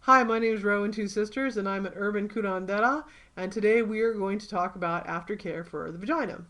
Hi, my name is Rowan Two Sisters, and I'm an urban curandera, and today we are going to talk about aftercare for the vagina.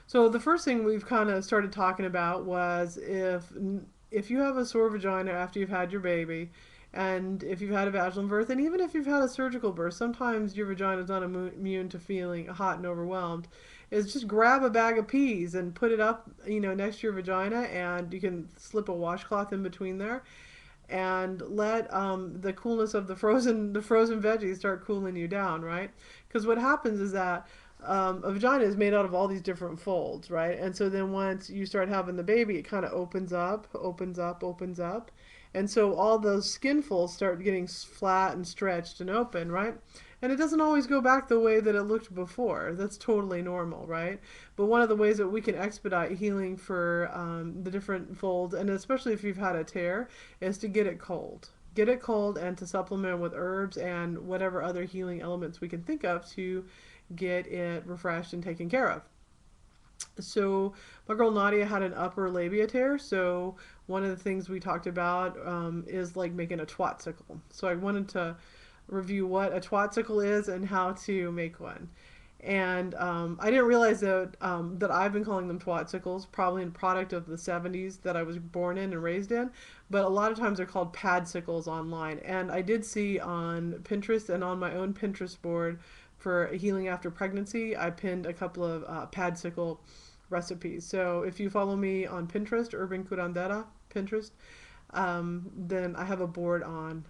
So the first thing we've kind of started talking about was if you have a sore vagina after you've had your baby, and if you've had a vaginal birth, and even if you've had a surgical birth, sometimes your vagina is not immune to feeling hot and overwhelmed. Is just grab a bag of peas and put it up, next to your vagina, and you can slip a washcloth in between there and let the coolness of the frozen veggies start cooling you down, right? Because what happens is that a vagina is made out of all these different folds, right? And so then once you start having the baby, it kind of opens up, opens up, opens up. And so all those skin folds start getting flat and stretched and open, right? And it doesn't always go back the way that it looked before. That's totally normal, right? But one of the ways that we can expedite healing for the different folds, and especially if you've had a tear, is to get it cold. Get it cold and to supplement with herbs and whatever other healing elements we can think of to get it refreshed and taken care of. So my girl Nadia had an upper labia tear. So one of the things we talked about is like making a twatcicle. So I wanted to review what a twatcicle is and how to make one. And I didn't realize that I've been calling them twatsicles, probably a product of the 70s that I was born in and raised in. But a lot of times they're called padsicles online. And I did see on Pinterest and on my own Pinterest board for healing after pregnancy, I pinned a couple of padsicle recipes. So if you follow me on Pinterest, Urban Curandera, Pinterest, then I have a board on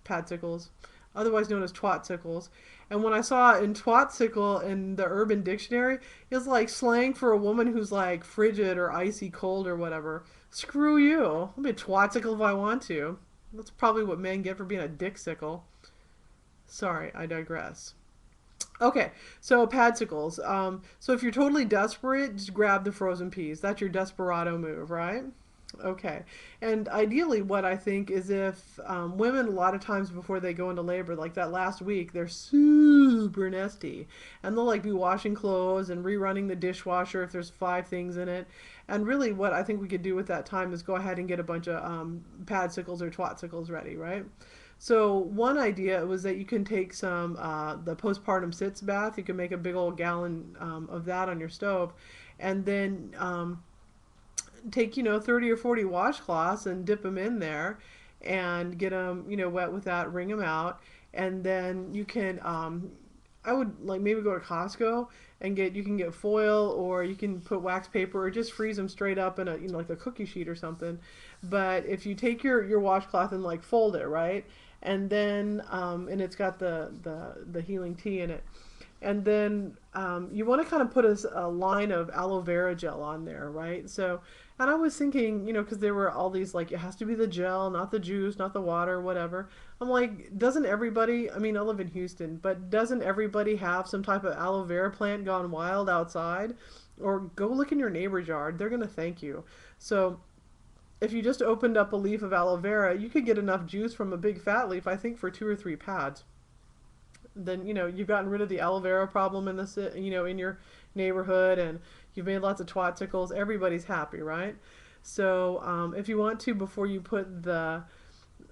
padsicles, otherwise known as twatsicles. And when I saw in twatcicle in the Urban Dictionary, it's like slang for a woman who's like frigid or icy cold or whatever. Screw you. I'll be a twatsicle if I want to. That's probably what men get for being a dicksicle. Sorry, I digress. Okay, so padsicles. So if you're totally desperate, just grab the frozen peas. That's your desperado move, right? Okay. And ideally, what I think is if women, a lot of times before they go into labor, like that last week, they're super nesty. And they'll like be washing clothes and rerunning the dishwasher if there's five things in it. And really, what I think we could do with that time is go ahead and get a bunch of padsicles or twatsicles ready, right? So one idea was that you can take some the postpartum sitz bath. You can make a big old gallon of that on your stove, and then take 30 or 40 washcloths and dip them in there, and get them wet with that. Wring them out, and then you can. I would like maybe go to Costco and you can get foil, or you can put wax paper, or just freeze them straight up in a like a cookie sheet or something. But if you take your washcloth and like fold it, right, and then and it's got the healing tea in it, and then you want to kind of put a line of aloe vera gel on there, right? So, and I was thinking, because there were all these like it has to be the gel, not the juice, not the water, whatever. I'm like, doesn't everybody? I mean, I live in Houston, but doesn't everybody have some type of aloe vera plant gone wild outside? Or go look in your neighbor's yard; they're gonna thank you. So if you just opened up a leaf of aloe vera, you could get enough juice from a big fat leaf, I think, for 2 or 3 pads. Then you've gotten rid of the aloe vera problem in in your neighborhood, and you've made lots of twatsicles. Everybody's happy, right? So if you want to, before you put the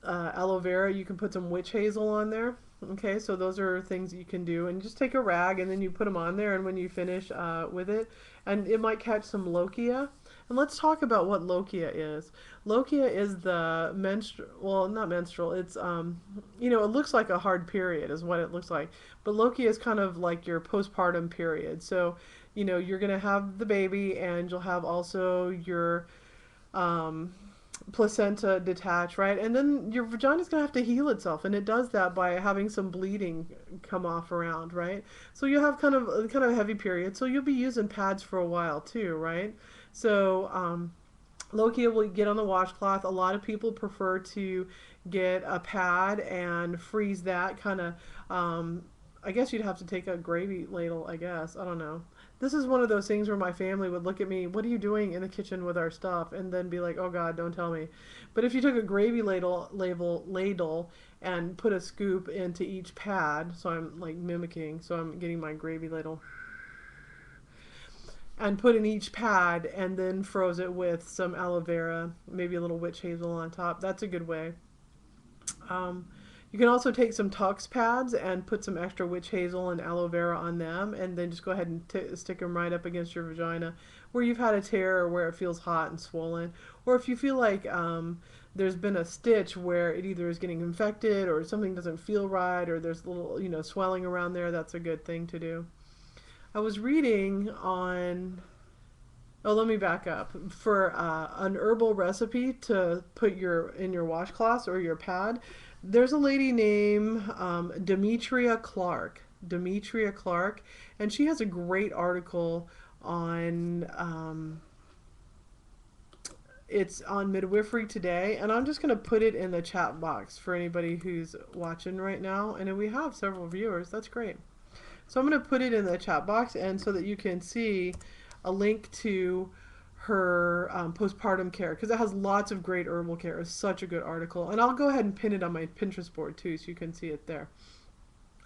aloe vera, you can put some witch hazel on there. Okay, so those are things that you can do, and just take a rag and then you put them on there, and when you finish with it, and it might catch some lochia. And let's talk about what lochia is. Lochia is the menstrual, well, not menstrual. It's it looks like a hard period is what it looks like, but lochia is kind of like your postpartum period. So you're gonna have the baby, and you'll have also your um, placenta detach, right? And then your vagina's gonna have to heal itself, and it does that by having some bleeding come off around, right? So you have kind of a heavy period. So you'll be using pads for a while too, right? So Lokia will get on the washcloth. A lot of people prefer to get a pad and freeze that kind of. I guess you'd have to take a gravy ladle. I guess I don't know. This is one of those things where my family would look at me, "What are you doing in the kitchen with our stuff?" and then be like, "Oh God, don't tell me." But if you took a gravy ladle and put a scoop into each pad, so I'm like mimicking, so I'm getting my gravy ladle and put in each pad, and then froze it with some aloe vera, maybe a little witch hazel on top. That's a good way. Um, You can also take some Tux pads and put some extra witch hazel and aloe vera on them, and then just go ahead and stick them right up against your vagina where you've had a tear or where it feels hot and swollen. Or if you feel like there's been a stitch where it either is getting infected or something doesn't feel right or there's a little, swelling around there, that's a good thing to do. I was reading on Oh, let me back up. For an herbal recipe to put in your washcloths or your pad, there's a lady named Demetria Clark. Demetria Clark, and she has a great article on it's on midwifery today, and I'm just going to put it in the chat box for anybody who's watching right now. And we have several viewers. That's great. So I'm going to put it in the chat box, and so that you can see a link to her postpartum care, because it has lots of great herbal care. It's such a good article, and I'll go ahead and pin it on my Pinterest board too, so you can see it there.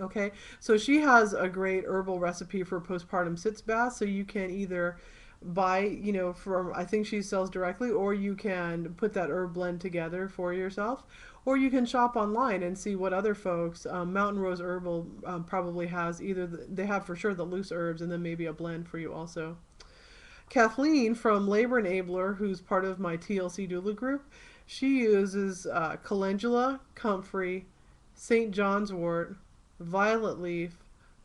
Okay, so she has a great herbal recipe for postpartum sitz bath, so you can either buy, from, I think she sells directly, or you can put that herb blend together for yourself, or you can shop online and see what other folks, Mountain Rose Herbal probably has they have for sure the loose herbs and then maybe a blend for you also. Kathleen from Labor Enabler, who's part of my TLC doula group, she uses calendula, comfrey, St. John's wort, violet leaf,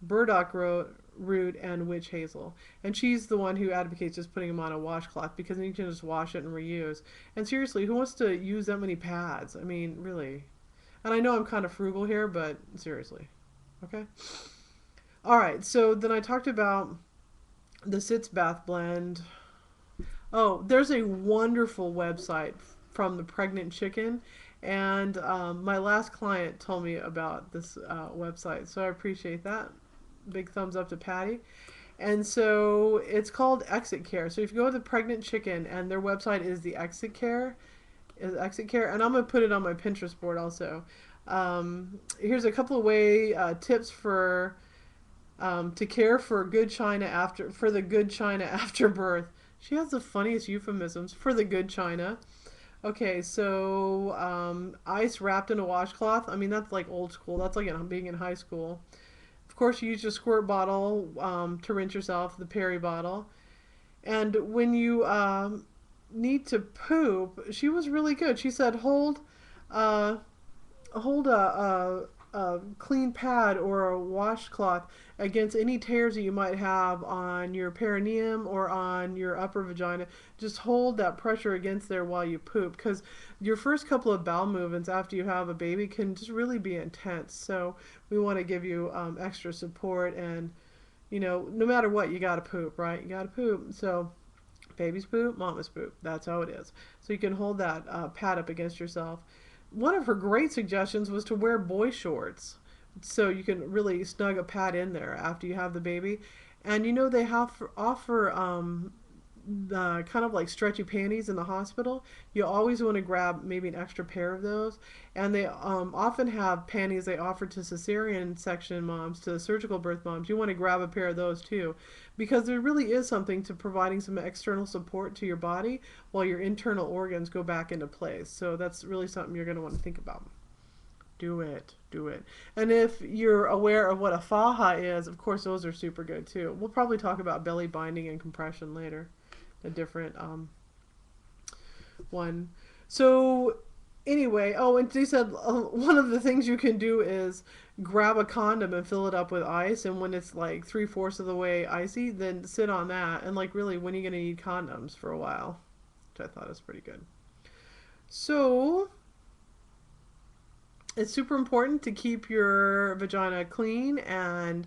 burdock root, and witch hazel. And she's the one who advocates just putting them on a washcloth, because then you can just wash it and reuse. And seriously, who wants to use that many pads? I mean, really. And I know I'm kind of frugal here, but seriously. Okay? All right, so then I talked about the sitz bath blend. Oh, there's a wonderful website from the Pregnant Chicken, and my last client told me about this website, so I appreciate that. Big thumbs up to Patty. And so it's called Exit Care. So if you go to the Pregnant Chicken, and their website is the Exit Care, and I'm gonna put it on my Pinterest board also. Here's a couple of tips for to care for good china for the good china after birth. She has the funniest euphemisms for the good china. Okay, so ice wrapped in a washcloth. I mean, that's like old school. That's like being in high school. Of course, you use your squirt bottle to rinse yourself, the Perry bottle. And when you need to poop, she was really good. She said, hold a clean pad or a washcloth against any tears that you might have on your perineum or on your upper vagina. Just hold that pressure against there while you poop, because your first couple of bowel movements after you have a baby can just really be intense. So we want to give you extra support, and no matter what, you got to poop, right? You got to poop. So baby's poop, mama's poop. That's how it is. So you can hold that pad up against yourself. One of her great suggestions was to wear boy shorts, so you can really snug a pad in there after you have the baby. And they offer the kind of like stretchy panties in the hospital. You always want to grab maybe an extra pair of those. And they often have panties they offer to cesarean section moms, to surgical birth moms. You want to grab a pair of those too, because there really is something to providing some external support to your body while your internal organs go back into place. So that's really something you're going to want to think about. Do it. And if you're aware of what a faja is, of course those are super good too. We'll probably talk about belly binding and compression later, a different one. So anyway, and they said one of the things you can do is grab a condom and fill it up with ice, and when it's like 3/4 of the way icy, then sit on that. And like, really, when are you going to need condoms for a while? Which I thought was pretty good. So it's super important to keep your vagina clean and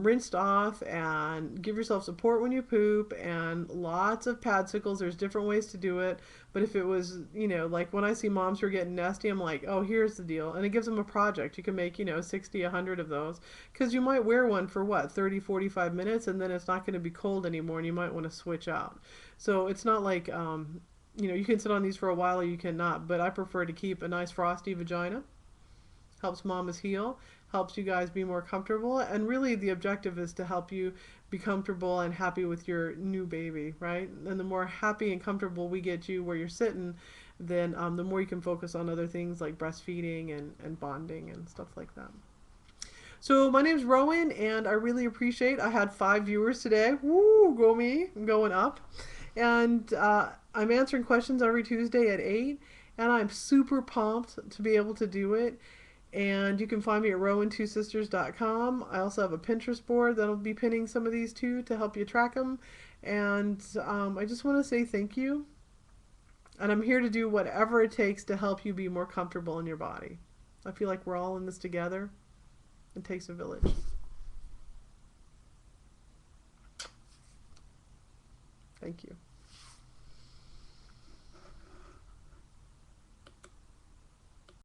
rinsed off, and give yourself support when you poop, and lots of padsicles. There's different ways to do it, but if it was, like when I see moms who are getting nasty, I'm like, oh, here's the deal. And it gives them a project. You can make 60, 100 of those, because you might wear one for what, 30, 45 minutes, and then it's not going to be cold anymore, and you might want to switch out. So it's not like you can sit on these for a while or you cannot, but I prefer to keep a nice frosty vagina. Helps mamas heal, helps you guys be more comfortable, and really the objective is to help you be comfortable and happy with your new baby, right? And the more happy and comfortable we get you where you're sitting, then the more you can focus on other things like breastfeeding and bonding and stuff like that. So my name's Rowan, and I really appreciate. I had 5 viewers today. Woo, go me! I'm going up, and I'm answering questions every Tuesday at 8, and I'm super pumped to be able to do it. And you can find me at rowan2sisters.com. I also have a Pinterest board that'll be pinning some of these too to help you track them. And I just want to say thank you. And I'm here to do whatever it takes to help you be more comfortable in your body. I feel like we're all in this together. It takes a village. Thank you.